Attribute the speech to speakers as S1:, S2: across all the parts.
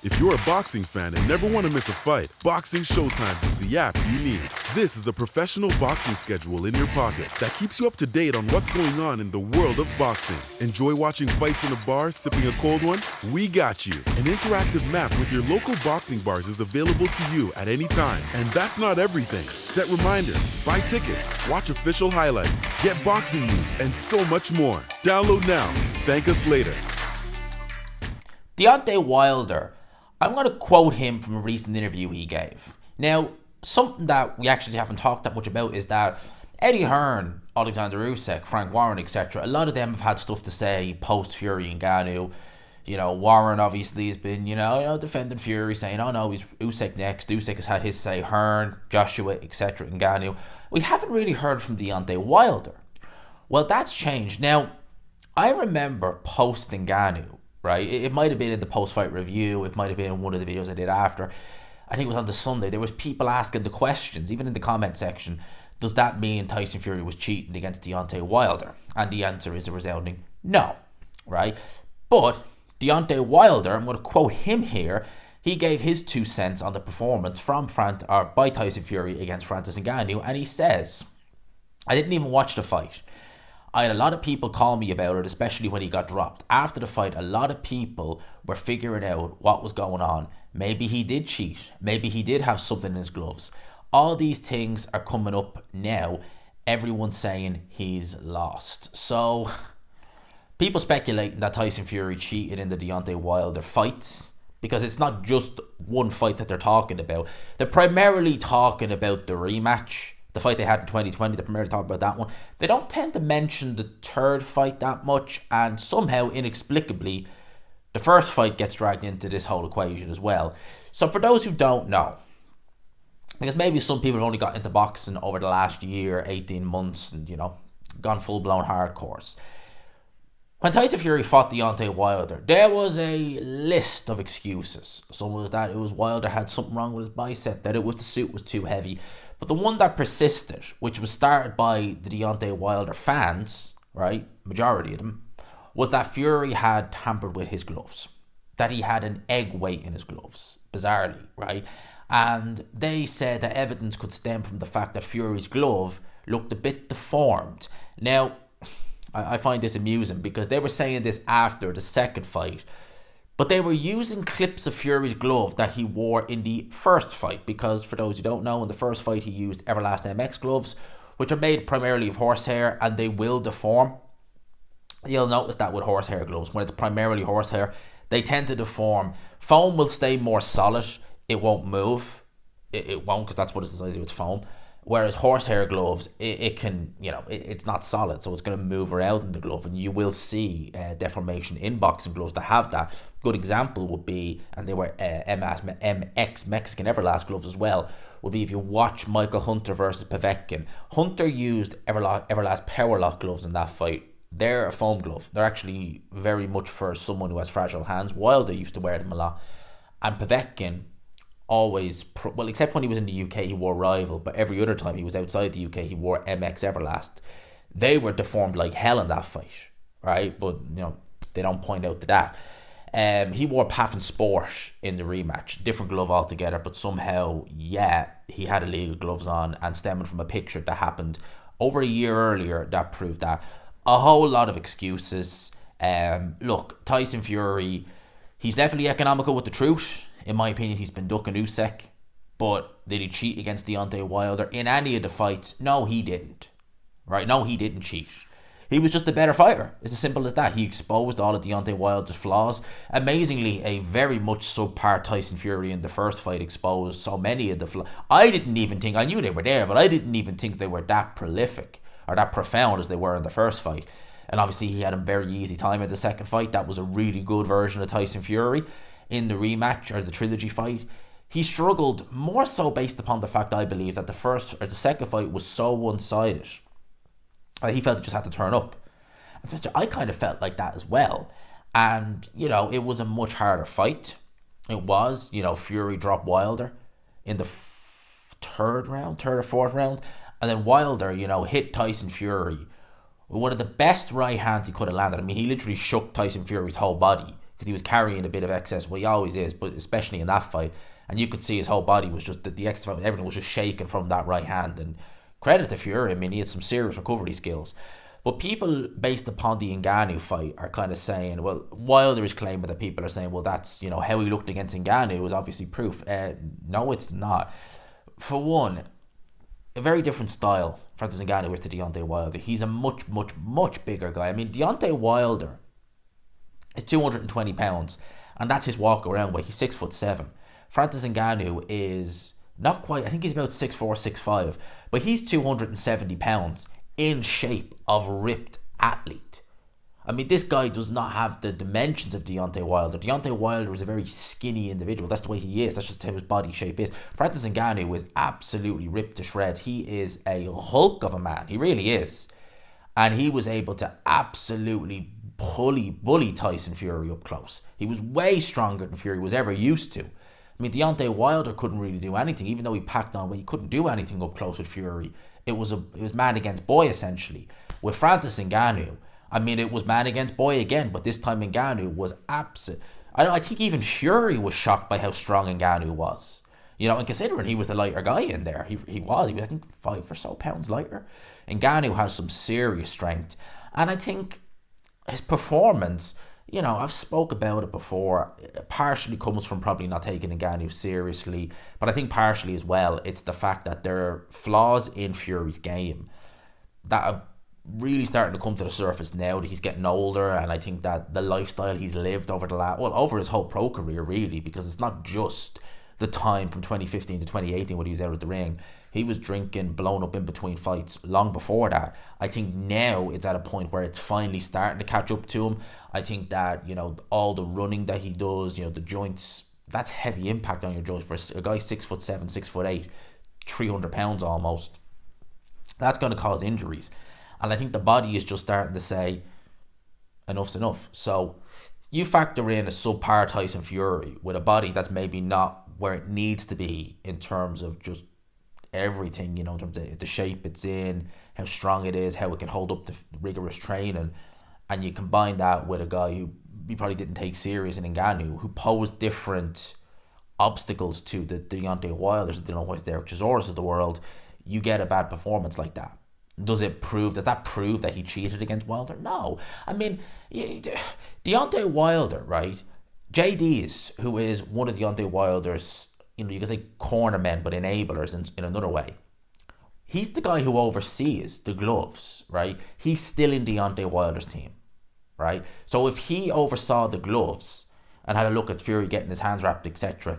S1: If you're a boxing fan and never want to miss a fight, Boxing Showtimes is the app you need. This is a professional boxing schedule in your pocket that keeps you up to date on what's going on in the world of boxing. Enjoy watching fights in a bar, sipping a cold one? We got you. An interactive map with your local boxing bars is available to you at any time. And that's not everything. Set reminders, buy tickets, watch official highlights, get boxing news, and so much more. Download now. Thank us later.
S2: Deontay Wilder, I'm going to quote him from a recent interview he gave. Now, something that we actually haven't talked that much about is that Eddie Hearn, Alexander Usyk, Frank Warren, etc., a lot of them have had stuff to say post-Fury and Ngannou. You know, Warren obviously has been, defending Fury, saying, oh no, he's Usyk next. Usyk has had his say, Hearn, Joshua, etc., and Ngannou. We haven't really heard from Deontay Wilder. Well, that's changed. Now, I remember post-Ngannou, right? It might have been in the post-fight review. It might have been in one of the videos I did after. I think it was on the Sunday. There was people asking the questions, even in the comment section, does that mean Tyson Fury was cheating against Deontay Wilder? And the answer is a resounding no, right? But Deontay Wilder, I'm going to quote him here, he gave his 2 cents on the performance by Tyson Fury against Francis Ngannou, and he says, I didn't even watch the fight. I had a lot of people call me about it, especially when he got dropped. After the fight, a lot of people were figuring out what was going on. Maybe he did cheat. Maybe he did have something in his gloves. All these things are coming up now. Everyone's saying he's lost. So, people speculating that Tyson Fury cheated in the Deontay Wilder fights, because it's not just one fight that they're talking about. They're primarily talking about the rematch. The fight they had in 2020, they primarily talk about that one. They don't tend to mention the third fight that much, and somehow, inexplicably, the first fight gets dragged into this whole equation as well. So for those who don't know, because maybe some people have only got into boxing over the last year, 18 months, and, gone full-blown hardcores. When Tyson Fury fought Deontay Wilder, there was a list of excuses. Some was that it was Wilder had something wrong with his bicep, that the suit was too heavy. But the one that persisted, which was started by the Deontay Wilder fans, right, majority of them, was that Fury had tampered with his gloves. That he had an egg weight in his gloves, bizarrely, right? And they said that evidence could stem from the fact that Fury's glove looked a bit deformed. Now, I find this amusing because they were saying this after the second fight, but they were using clips of Fury's glove that he wore in the first fight, because for those who don't know, in the first fight he used Everlast MX gloves, which are made primarily of horsehair, and they will deform. You'll notice that with horsehair gloves, when it's primarily horsehair, they tend to deform. Foam will stay more solid, it won't move. It won't, because that's what it's designed to do, it's foam. Whereas horsehair gloves, it can, it's not solid, so it's going to move around in the glove, and you will see deformation in boxing gloves that have that. Good example would be, and they were MX Mexican Everlast gloves as well, would be if you watch Michael Hunter versus Povetkin. Hunter used Everlast Powerlock gloves in that fight. They're a foam glove. They're actually very much for someone who has fragile hands. Wilder used to wear them a lot. And Povetkin always, except when he was in the UK, he wore Rival, but every other time he was outside the UK, he wore MX Everlast. They were deformed like hell in that fight, right? But, they don't point out to that. He wore Paffin Sport in the rematch, different glove altogether, but somehow, he had illegal gloves on, and stemming from a picture that happened over a year earlier, that proved that. A whole lot of excuses. Look, Tyson Fury, he's definitely economical with the truth. In my opinion, he's been ducking Usyk. But did he cheat against Deontay Wilder in any of the fights? No, he didn't. Right? No, he didn't cheat. He was just a better fighter. It's as simple as that. He exposed all of Deontay Wilder's flaws. Amazingly, a very much subpar Tyson Fury in the first fight exposed so many of the flaws. I knew they were there, but I didn't even think they were that prolific or that profound as they were in the first fight. And obviously he had a very easy time in the second fight. That was a really good version of Tyson Fury. In the rematch, or the trilogy fight, he struggled more so based upon the fact, I believe, that the second fight was so one-sided. He felt he just had to turn up. And I kind of felt like that as well. And, it was a much harder fight. It was, Fury dropped Wilder in the third or fourth round. And then Wilder, hit Tyson Fury with one of the best right hands he could have landed. I mean, he literally shook Tyson Fury's whole body, because he was carrying a bit of excess. Well, he always is, but especially in that fight. And you could see his whole body was just, the excess, everything was just shaking from that right hand. And credit to Fury, I mean, he had some serious recovery skills. But people, based upon the Ngannou fight, are kind of saying, well, Wilder is claiming that people are saying, well, that's, how he looked against Ngannou was obviously proof. No, it's not. For one, a very different style, Francis Ngannou, with to Deontay Wilder. He's a much, much, much bigger guy. I mean, Deontay Wilder is 220 pounds, and that's his walk around weight. He's 6'7". Francis Ngannou is not quite, I think he's about 6'4", 6'5", but he's 270 pounds. In shape of ripped athlete. I mean, this guy does not have the dimensions of Deontay Wilder. Deontay Wilder is a very skinny individual. That's the way he is. That's just how his body shape is. Francis Ngannou is absolutely ripped to shreds. He is a hulk of a man. He really is. And he was able to absolutely bully Tyson Fury up close. He was way stronger than Fury was ever used to. I mean, Deontay Wilder couldn't really do anything, even though he packed on weight. He couldn't do anything up close with Fury. It was man against boy, essentially. With Francis Ngannou, I mean, it was man against boy again, but this time Ngannou was absolute. I think even Fury was shocked by how strong Ngannou was. And considering he was the lighter guy in there, he was, I think, 5 or so pounds lighter. Ngannou has some serious strength. And I think his performance, I've spoke about it before. It partially comes from probably not taking Ngannou seriously, but I think partially as well, it's the fact that there are flaws in Fury's game that are really starting to come to the surface now that he's getting older, and I think that the lifestyle he's lived over his whole pro career, really, because it's not just the time from 2015 to 2018 when he was out of the ring. He was drinking, blown up in between fights long before that. I think now it's at a point where it's finally starting to catch up to him. I think that, all the running that he does, the joints, that's heavy impact on your joints for a guy 6'7", 6'8", 300 pounds almost. That's going to cause injuries. And I think the body is just starting to say, enough's enough. So you factor in a subpar Tyson Fury with a body that's maybe not where it needs to be in terms of just everything, in terms of the shape it's in, how strong it is, how it can hold up to rigorous training, and you combine that with a guy who we probably didn't take serious in Ngannou, who posed different obstacles to the Deontay Wilders, the Derek Chisora of the world, you get a bad performance like that. Does that prove that he cheated against Wilder? No. I mean, Deontay Wilder, right? JD's, who is one of Deontay Wilder's, you can say cornermen, but enablers in another way. He's the guy who oversees the gloves, right? He's still in Deontay Wilder's team, right? So if he oversaw the gloves and had a look at Fury getting his hands wrapped, etc.,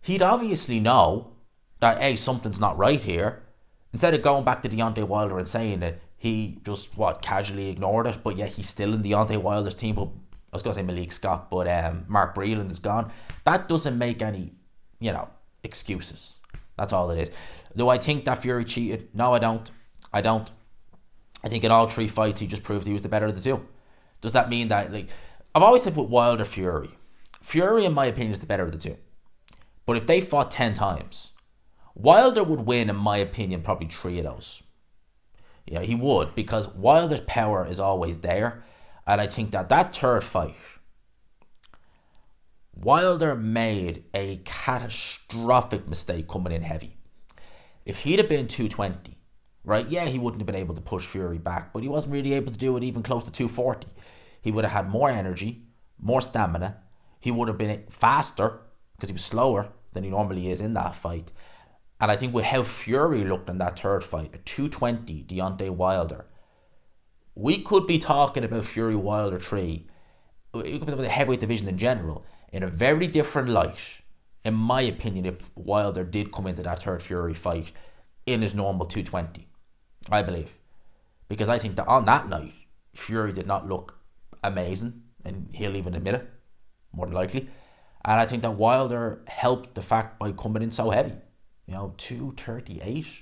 S2: he'd obviously know that, hey, something's not right here. Instead of going back to Deontay Wilder and saying it, he just, casually ignored it, but yet he's still in Deontay Wilder's team. But I was going to say Malik Scott, but Mark Breland is gone. That doesn't make any, excuses. That's all it is. Do I think that Fury cheated? No, I don't. I think in all 3 fights, he just proved he was the better of the two. Does that mean that, I've always said with Wilder, Fury, in my opinion, is the better of the two. But if they fought 10 times, Wilder would win, in my opinion, probably 3 of those. Yeah, he would, because Wilder's power is always there. And I think that 3rd fight, Wilder made a catastrophic mistake coming in heavy. If he'd have been 220, right, yeah, he wouldn't have been able to push Fury back, but he wasn't really able to do it even close to 240. He would have had more energy, more stamina. He would have been faster, because he was slower than he normally is in that fight. And I think with how Fury looked in that 3rd fight, a 220 Deontay Wilder, we could be talking about Fury Wilder 3, we could be talking about the heavyweight division in general, in a very different light, in my opinion, if Wilder did come into that 3rd Fury fight in his normal 220, I believe. Because I think that on that night, Fury did not look amazing, and he'll even admit it, more than likely. And I think that Wilder helped the fact by coming in so heavy. 238,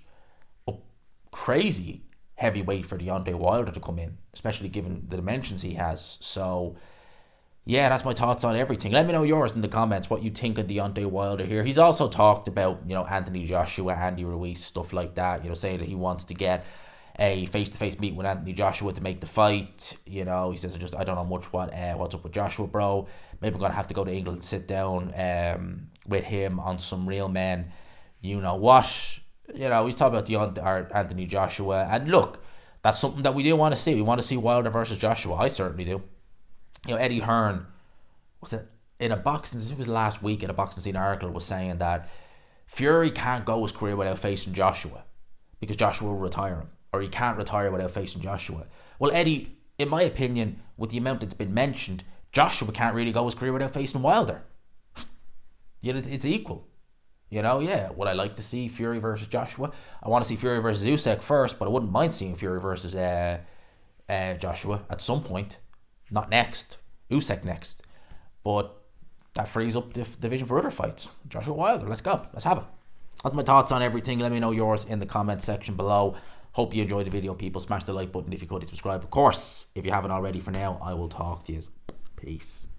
S2: crazy heavyweight for Deontay Wilder to come in, especially given the dimensions he has. So, yeah, that's my thoughts on everything. Let me know yours in the comments, what you think of Deontay Wilder here. He's also talked about, Anthony Joshua, Andy Ruiz, stuff like that, saying that he wants to get a face-to-face meet with Anthony Joshua to make the fight. You know, he says, I don't know much what's up with Joshua, bro. Maybe I'm going to have to go to England and sit down with him on some real men. You know what? You know, he's talking about Deontay or Anthony Joshua. And look, that's something that we do want to see. We want to see Wilder versus Joshua. I certainly do. You know, Eddie Hearn, was it in a boxing, it was last week in a Boxing Scene article, was saying that Fury can't go his career without facing Joshua because Joshua will retire him, or he can't retire without facing Joshua. Well, Eddie, in my opinion, with the amount that's been mentioned, Joshua can't really go his career without facing Wilder. You know, it's equal. You know, yeah. Would I like to see Fury versus Joshua? I want to see Fury versus Usyk first, but I wouldn't mind seeing Fury versus Joshua at some point. Not next. Usyk next. But that frees up the division for other fights. Joshua Wilder, let's go. Let's have it. That's my thoughts on everything. Let me know yours in the comment section below. Hope you enjoyed the video, people. Smash the like button if you could. Subscribe, of course. If you haven't already, for now, I will talk to you. Peace.